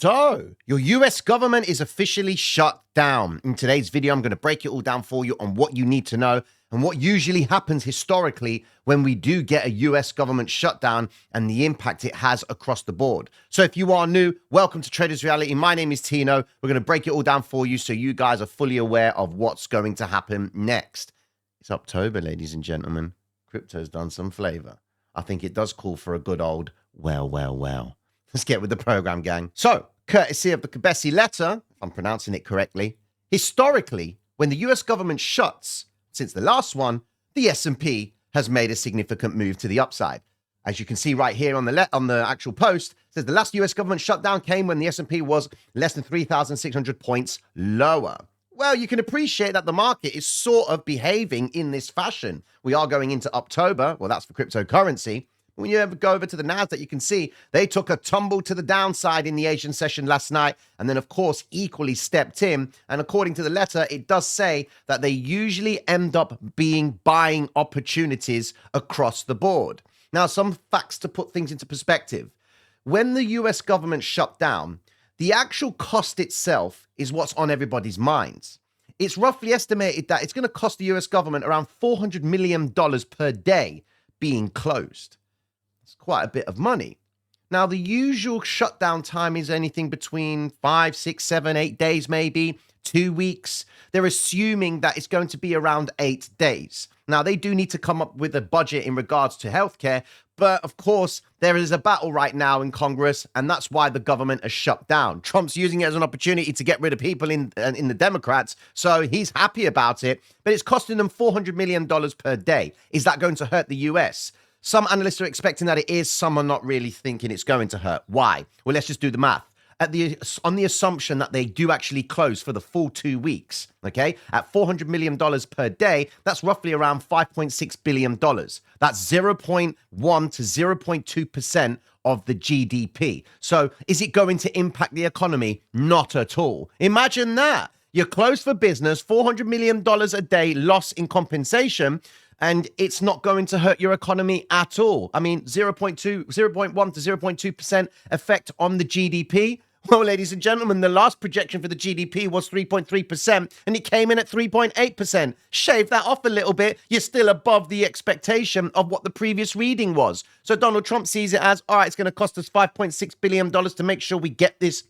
So, your US government is officially shut down. In today's video, I'm going to break it all down for you on what you need to know and what usually happens historically when we do get a US government shutdown and the impact it has across the board. So if you are new, welcome to Traders Reality. My name is Tino. We're going to break it all down for you so you guys are fully aware of what's going to happen next. It's October, ladies and gentlemen. Crypto's done some flavor. I think it does call for a good old well. Let's get with the program, gang. So, courtesy of the Kabesi letter, if I'm pronouncing it correctly, historically, when the US government shuts, since the last one, the S&P has made a significant move to the upside. As you can see right here on the actual post, it says the last US government shutdown came when the S&P was less than 3,600 points lower. Well, you can appreciate that the market is sort of behaving in this fashion. We are going into October. Well, that's for cryptocurrency. When you ever go over to the NASDAQ, you can see they took a tumble to the downside in the Asian session last night, and then, of course, equally stepped in. And according to the letter, it does say that they usually end up being buying opportunities across the board. Now, some facts to put things into perspective. When the US government shut down, the actual cost itself is what's on everybody's minds. It's roughly estimated that it's going to cost the US government around $400 million per day being closed. It's quite a bit of money. Now, the usual shutdown time is anything between 5, 6, 7, 8 days, maybe 2 weeks. They're assuming that it's going to be around 8 days. Now, they do need to come up with a budget in regards to healthcare, but of course, there is a battle right now in Congress, and that's why the government is shut down. Trump's using it as an opportunity to get rid of people in the Democrats, so he's happy about it, but it's costing them $400 million per day. Is that going to hurt the US? Some analysts are expecting that it is. Some are not really thinking it's going to hurt. Why? Well, let's just do the math. On the assumption that they do actually close for the full 2 weeks, okay, at $400 million per day, that's roughly around $5.6 billion. That's 0.1 to 0.2% of the GDP. So is it going to impact the economy? Not at all. Imagine that. You're closed for business, $400 million a day loss in compensation, and it's not going to hurt your economy at all. I mean, 0.1 to 0.2% effect on the GDP. Well, ladies and gentlemen, the last projection for the GDP was 3.3%, and it came in at 3.8%. Shave that off a little bit, you're still above the expectation of what the previous reading was. So Donald Trump sees it as, all right, it's going to cost us $5.6 billion to make sure we get this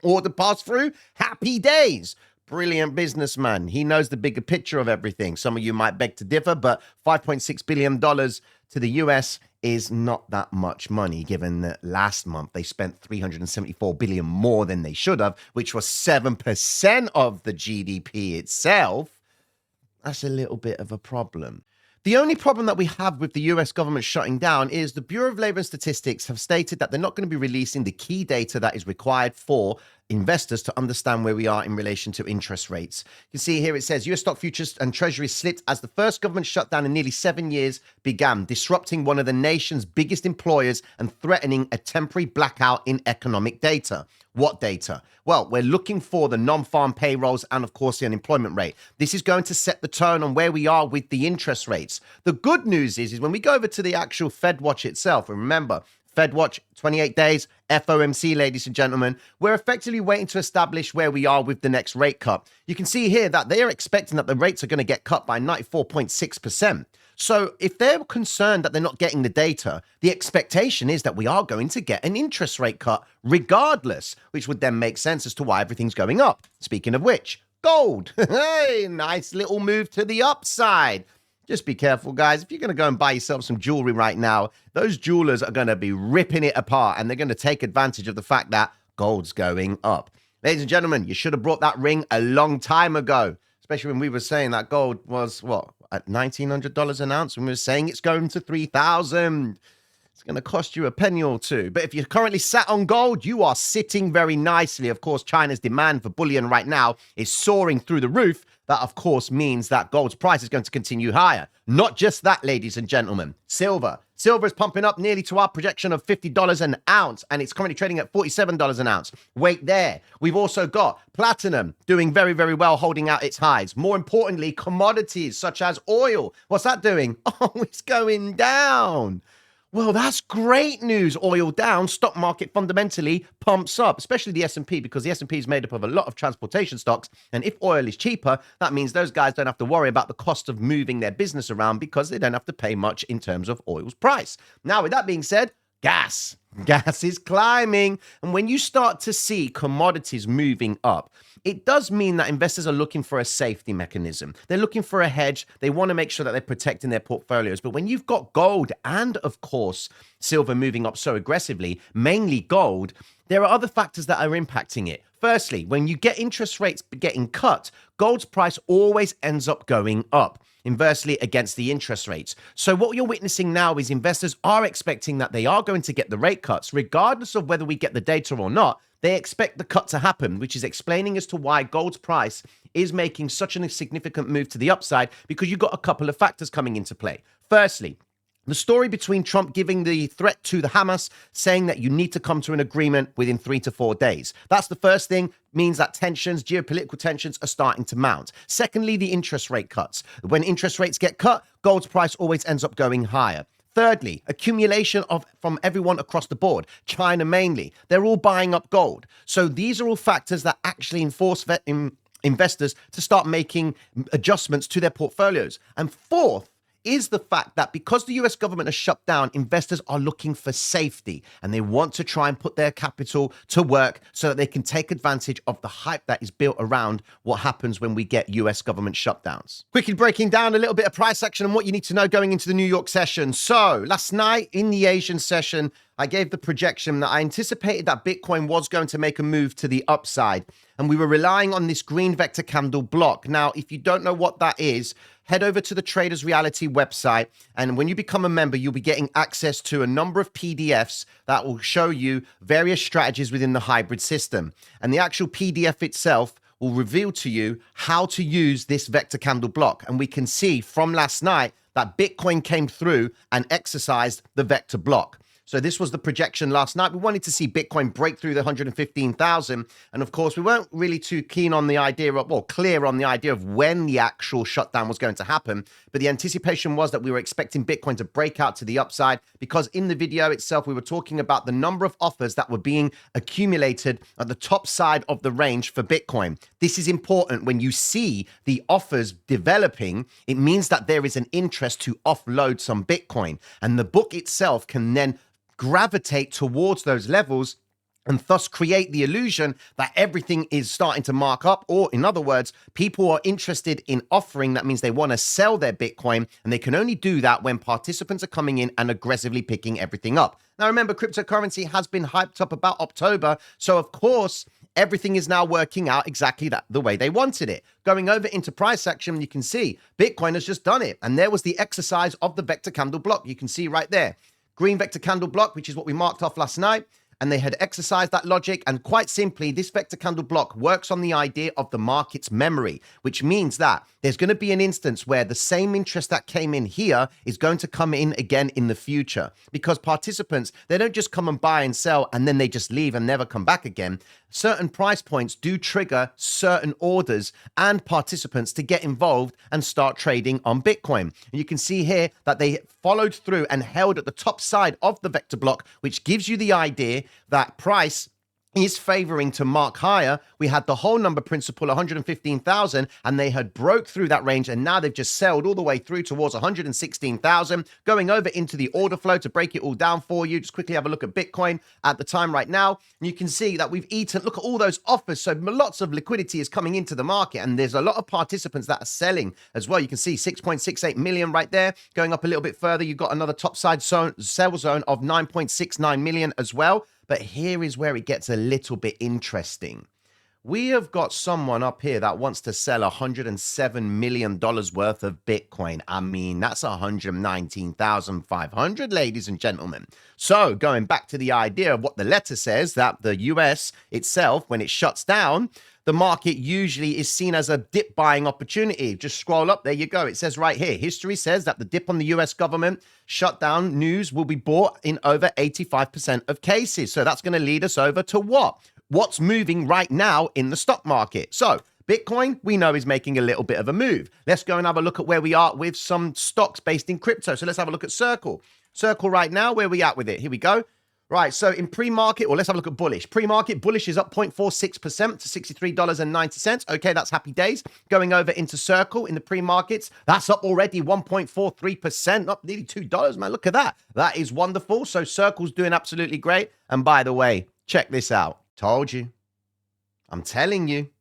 order passed through. Happy days. Brilliant businessman. He knows the bigger picture of everything. Some of you might beg to differ, but $5.6 billion to the US is not that much money, given that last month they spent $374 billion more than they should have, which was 7% of the GDP itself. That's a little bit of a problem. The only problem that we have with the US government shutting down is the Bureau of Labor and Statistics have stated that they're not going to be releasing the key data that is required for investors to understand where we are in relation to interest rates. You can see here it says US stock futures and treasury slipped as the first government shutdown in nearly 7 years began, disrupting one of the nation's biggest employers and threatening a temporary blackout in economic data. What data? Well, we're looking for the non-farm payrolls and, of course, the unemployment rate. This is going to set the tone on where we are with the interest rates. The good news is when we go over to the actual FedWatch itself, and remember, FedWatch, 28 days, FOMC, ladies and gentlemen, we're effectively waiting to establish where we are with the next rate cut. You can see here that they are expecting that the rates are going to get cut by 94.6%. So if they're concerned that they're not getting the data, the expectation is that we are going to get an interest rate cut regardless, which would then make sense as to why everything's going up. Speaking of which, gold. Hey, nice little move to the upside. Just be careful, guys. If you're going to go and buy yourself some jewelry right now, those jewelers are going to be ripping it apart, and they're going to take advantage of the fact that gold's going up. Ladies and gentlemen, you should have brought that ring a long time ago, especially when we were saying that gold was, at $1,900 an ounce, when we were saying it's going to $3,000. It's going to cost you a penny or two. But if you're currently sat on gold, you are sitting very nicely. Of course, China's demand for bullion right now is soaring through the roof. That, of course, means that gold's price is going to continue higher. Not just that, ladies and gentlemen. Silver. Silver is pumping up nearly to our projection of $50 an ounce, and it's currently trading at $47 an ounce. Wait there. We've also got platinum doing very, very well, holding out its highs. More importantly, commodities such as oil. What's that doing? Oh, it's going down. Well, that's great news. Oil down, stock market fundamentally pumps up, especially the S&P, because the S&P is made up of a lot of transportation stocks. And if oil is cheaper, that means those guys don't have to worry about the cost of moving their business around because they don't have to pay much in terms of oil's price. Now, with that being said, gas. Gas is climbing. And when you start to see commodities moving up, it does mean that investors are looking for a safety mechanism. They're looking for a hedge. They want to make sure that they're protecting their portfolios. But when you've got gold and, of course, silver moving up so aggressively, mainly gold, there are other factors that are impacting it. Firstly, when you get interest rates getting cut, gold's price always ends up going up, inversely against the interest rates. So what you're witnessing now is investors are expecting that they are going to get the rate cuts, regardless of whether we get the data or not. They expect the cut to happen, which is explaining as to why gold's price is making such a significant move to the upside, because you've got a couple of factors coming into play. Firstly, the story between Trump giving the threat to the Hamas, saying that you need to come to an agreement within 3 to 4 days. That's the first thing, means that tensions, geopolitical tensions, are starting to mount. Secondly, the interest rate cuts. When interest rates get cut, gold's price always ends up going higher. Thirdly, accumulation from everyone across the board, China mainly. They're all buying up gold. So these are all factors that actually enforce investors to start making adjustments to their portfolios. And fourth, is the fact that because the US government has shut down, investors are looking for safety and they want to try and put their capital to work so that they can take advantage of the hype that is built around what happens when we get US government shutdowns. Quickly breaking down a little bit of price action and what you need to know going into the New York session. So last night in the Asian session, I gave the projection that I anticipated that Bitcoin was going to make a move to the upside, and we were relying on this green vector candle block. Now, if you don't know what that is, head over to the Traders Reality website, and when you become a member, you'll be getting access to a number of PDFs that will show you various strategies within the hybrid system. And the actual PDF itself will reveal to you how to use this vector candle block. And we can see from last night that Bitcoin came through and exercised the vector block. So this was the projection last night. We wanted to see Bitcoin break through the 115,000. And of course, we weren't really too keen on the idea of, well, clear on the idea of when the actual shutdown was going to happen. But the anticipation was that we were expecting Bitcoin to break out to the upside, because in the video itself, we were talking about the number of offers that were being accumulated at the top side of the range for Bitcoin. This is important. When you see the offers developing, it means that there is an interest to offload some Bitcoin. And the book itself can then gravitate towards those levels and thus create the illusion that everything is starting to mark up. Or in other words, people are interested in offering. That means they want to sell their Bitcoin, and they can only do that when participants are coming in and aggressively picking everything up. Now, remember, cryptocurrency has been hyped up about October. So of course, everything is now working out exactly the way they wanted it. Going over into price action, you can see Bitcoin has just done it. And there was the exercise of the vector candle block. You can see right there. Green vector candle block, which is what we marked off last night. And they had exercised that logic. And quite simply, this vector candle block works on the idea of the market's memory, which means that there's going to be an instance where the same interest that came in here is going to come in again in the future, because participants, they don't just come and buy and sell and then they just leave and never come back again. Certain price points do trigger certain orders and participants to get involved and start trading on Bitcoin. And you can see here that they followed through and held at the top side of the vector block, which gives you the idea that price is favoring to mark higher. We had the whole number principle, 115,000, and they had broke through that range, and now they've just sailed all the way through towards 116,000. Going over into the order flow to break it all down for you, just quickly have a look at Bitcoin at the time right now, and you can see that we've eaten, look at all those offers, so lots of liquidity is coming into the market, and there's a lot of participants that are selling as well. You can see 6.68 million right there. Going up a little bit further, you've got another topside sell zone of 9.69 million as well. But here is where it gets a little bit interesting. We have got someone up here that wants to sell $107 million worth of Bitcoin. I mean, that's 119,500, ladies and gentlemen. So going back to the idea of what the letter says, that the US itself, when it shuts down, the market usually is seen as a dip buying opportunity. Just scroll up. There you go. It says right here, history says that the dip on the US government shutdown news will be bought in over 85% of cases. So that's going to lead us over to what? What's moving right now in the stock market? So Bitcoin, we know, is making a little bit of a move. Let's go and have a look at where we are with some stocks based in crypto. So let's have a look at Circle. Circle right now, where are we at with it? Here we go. Right, so in pre-market, or let's have a look at bullish. Pre-market, bullish is up 0.46% to $63.90. Okay, that's happy days. Going over into Circle in the pre-markets, that's up already 1.43%, up nearly $2, man. Look at that. That is wonderful. So Circle's doing absolutely great. And by the way, check this out. Told you. I'm telling you.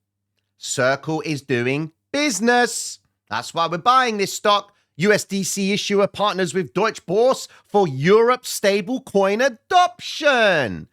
Circle is doing business. That's why we're buying this stock. USDC issuer partners with Deutsche Börse for Europe stablecoin adoption.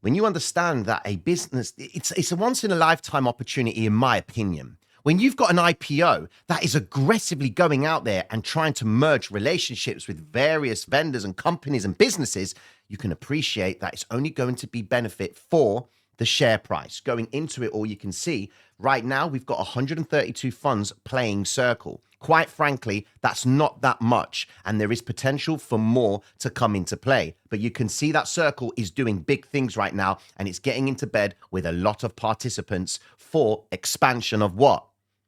When you understand that a business, it's a once-in-a-lifetime opportunity, in my opinion. When you've got an IPO that is aggressively going out there and trying to merge relationships with various vendors and companies and businesses, you can appreciate that it's only going to be benefit for the share price. Going into it all, you can see right now we've got 132 funds playing Circle. Quite frankly, that's not that much, and there is potential for more to come into play. But you can see that Circle is doing big things right now, and it's getting into bed with a lot of participants for expansion of what?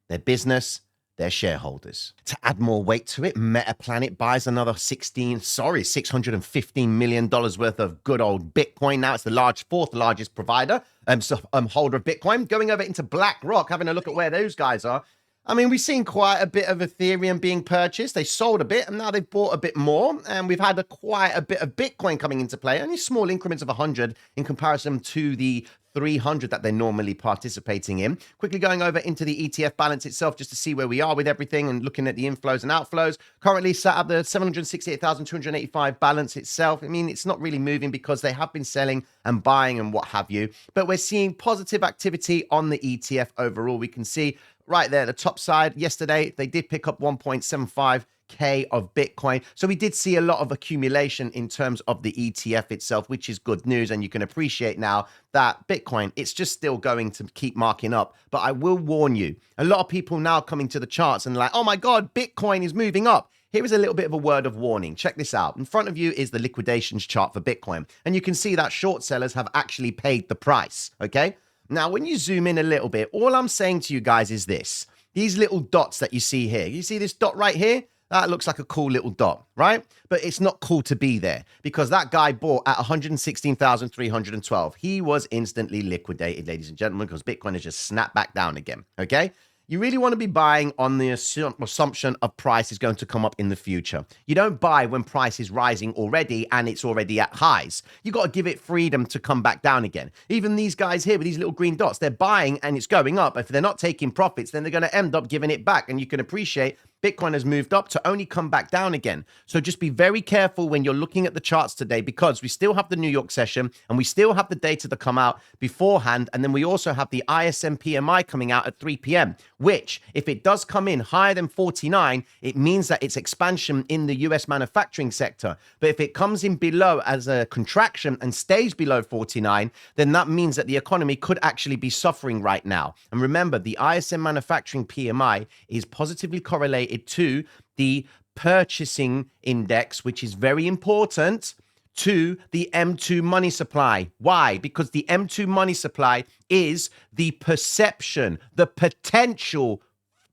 Their business, their shareholders. To add more weight to it, Metaplanet buys another $615 million worth of good old Bitcoin. Now it's the fourth largest provider, holder of Bitcoin. Going over into BlackRock, having a look at where those guys are. I mean, we've seen quite a bit of Ethereum being purchased. They sold a bit, and now they've bought a bit more. And we've had quite a bit of Bitcoin coming into play. Only small increments of 100 in comparison to the 300 that they're normally participating in. Quickly going over into the ETF balance itself just to see where we are with everything and looking at the inflows and outflows. Currently sat at the 768,285 balance itself. I mean, it's not really moving because they have been selling and buying and what have you. But we're seeing positive activity on the ETF overall. We can see right there, the top side, yesterday, they did pick up 1.75K of Bitcoin. So we did see a lot of accumulation in terms of the ETF itself, which is good news. And you can appreciate now that Bitcoin, it's just still going to keep marking up. But I will warn you, a lot of people now coming to the charts and like, oh my God, Bitcoin is moving up. Here is a little bit of a word of warning. Check this out. In front of you is the liquidations chart for Bitcoin. And you can see that short sellers have actually paid the price, okay? Now, when you zoom in a little bit, all I'm saying to you guys is this. These little dots that you see here. You see this dot right here? That looks like a cool little dot, right? But it's not cool to be there because that guy bought at 116,312. He was instantly liquidated, ladies and gentlemen, because Bitcoin has just snapped back down again, okay? You really want to be buying on the assumption of price is going to come up in the future. You don't buy when price is rising already and it's already at highs. You got to give it freedom to come back down again. Even these guys here with these little green dots, they're buying and it's going up. If they're not taking profits, then they're going to end up giving it back. And you can appreciate Bitcoin has moved up to only come back down again. So just be very careful when you're looking at the charts today because we still have the New York session and we still have the data to come out beforehand. And then we also have the ISM PMI coming out at 3 p.m., which if it does come in higher than 49, it means that it's expansion in the US manufacturing sector. But if it comes in below as a contraction and stays below 49, then that means that the economy could actually be suffering right now. And remember, the ISM manufacturing PMI is positively correlated to the purchasing index, which is very important, to the M2 money supply. Why? Because the M2 money supply is the perception, the potential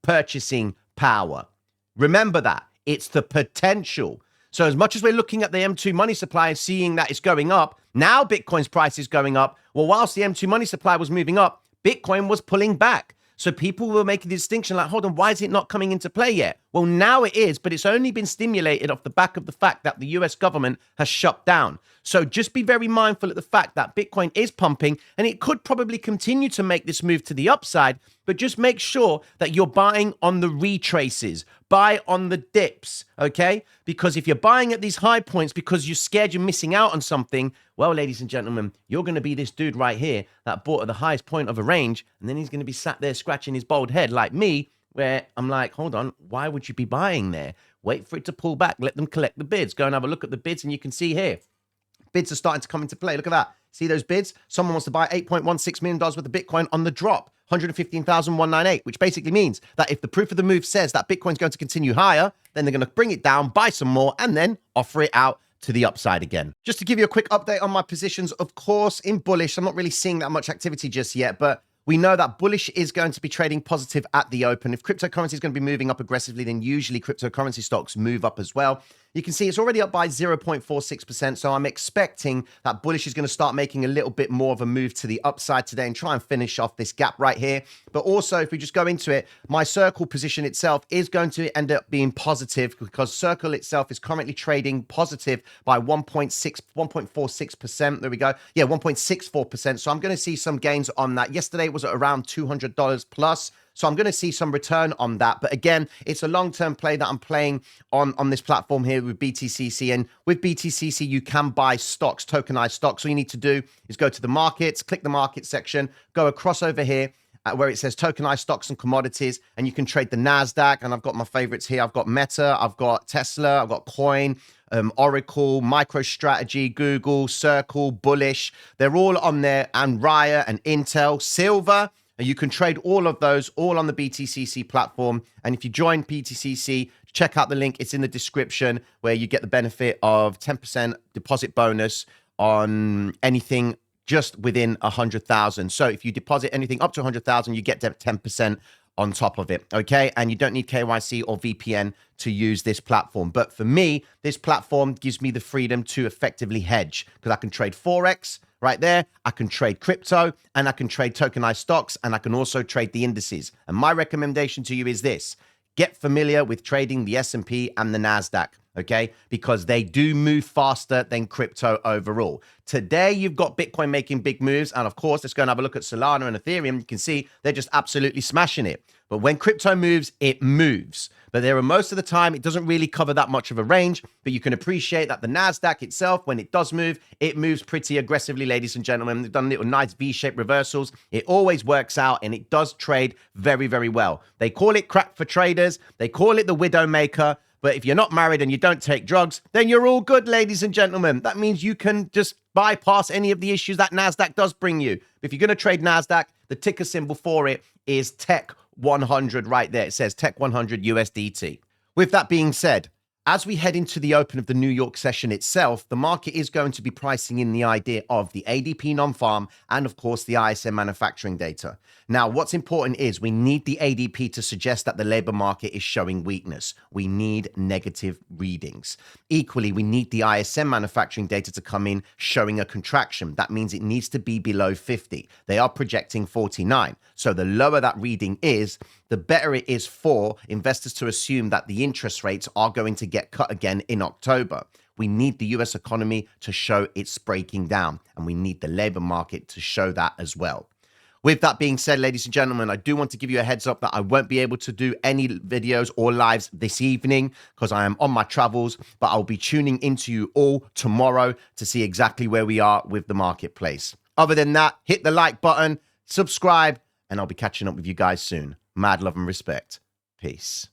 purchasing power. Remember that. It's the potential. So as much as we're looking at the M2 money supply and seeing that it's going up, now Bitcoin's price is going up. Well, whilst the M2 money supply was moving up, Bitcoin was pulling back. So people were making the distinction like, hold on, why is it not coming into play yet? Well, now it is, but it's only been stimulated off the back of the fact that the US government has shut down. So just be very mindful of the fact that Bitcoin is pumping and it could probably continue to make this move to the upside, but just make sure that you're buying on the retraces, buy on the dips, okay? Because if you're buying at these high points because you're scared you're missing out on something, well, ladies and gentlemen, you're going to be this dude right here that bought at the highest point of a range, and then he's going to be sat there scratching his bald head like me, where I'm like, hold on, why would you be buying there? Wait for it to pull back, let them collect the bids. Go and have a look at the bids, and you can see here, bids are starting to come into play. Look at that. See those bids? Someone wants to buy $8.16 million worth of Bitcoin on the drop, 115,198, which basically means that if the proof of the move says that Bitcoin's going to continue higher, then they're going to bring it down, buy some more, and then offer it out to the upside again. Just to give you a quick update on my positions, of course, in bullish, I'm not really seeing that much activity just yet, but we know that bullish is going to be trading positive at the open. If cryptocurrency is going to be moving up aggressively, then usually cryptocurrency stocks move up as well. you can see it's already up by 0.46%. So I'm expecting that bullish is going to start making a little bit more of a move to the upside today and try and finish off this gap right here. But also, if we just go into it, my circle position itself is going to end up being positive because circle itself is currently trading positive by 1.46%. There we go. Yeah, 1.64%. So I'm going to see some gains on that. Yesterday it was at around $200 plus. So I'm going to see some return on that. But again, it's a long-term play that I'm playing on this platform here with BTCC. And with BTCC, you can buy stocks, tokenized stocks. All you need to do is go to the markets, click the market section, go across over here where it says tokenized stocks and commodities, and you can trade the NASDAQ. And I've got my favorites here. I've got Meta, I've got Tesla, I've got Coin, Oracle, MicroStrategy, Google, Circle, Bullish. They're all on there, and Riot and Intel, Silver. And you can trade all of those all on the BTCC platform. And if you join BTCC, check out the link. It's in the description where you get the benefit of 10% deposit bonus on anything just within 100,000. So if you deposit anything up to 100,000, you get 10% on top of it, okay? And you don't need KYC or VPN to use this platform. But for me, this platform gives me the freedom to effectively hedge because I can trade Forex right there. I can trade crypto and I can trade tokenized stocks and I can also trade the indices. And my recommendation to you is this: get familiar with trading the S&P and the NASDAQ, okay? Because they do move faster than crypto overall. Today, you've got Bitcoin making big moves. And of course, let's go and have a look at Solana and Ethereum. You can see they're just absolutely smashing it. But when crypto moves, it moves. But there are most of the time, it doesn't really cover that much of a range. But you can appreciate that the NASDAQ itself, when it does move, it moves pretty aggressively, ladies and gentlemen. They've done little nice V-shaped reversals. It always works out and it does trade very, very well. They call it crack for traders. They call it the widow maker. But if you're not married and you don't take drugs, then you're all good, ladies and gentlemen. That means you can just bypass any of the issues that NASDAQ does bring you. If you're going to trade NASDAQ, the ticker symbol for it is Tech 100 right there. It says Tech 100 USDT. With that being said, as we head into the open of the New York session itself, the market is going to be pricing in the idea of the ADP non-farm and, of course, the ISM manufacturing data. Now, what's important is we need the ADP to suggest that the labor market is showing weakness. We need negative readings. Equally, we need the ISM manufacturing data to come in showing a contraction. That means it needs to be below 50. They are projecting 49. So the lower that reading is, the better it is for investors to assume that the interest rates are going to get cut again in October. We need the US economy to show it's breaking down, and we need the labor market to show that as well. With that being said, ladies and gentlemen, I do want to give you a heads up that I won't be able to do any videos or lives this evening because I am on my travels, but I'll be tuning into you all tomorrow to see exactly where we are with the marketplace. Other than that, hit the like button, subscribe, and I'll be catching up with you guys soon. Mad love and respect. Peace.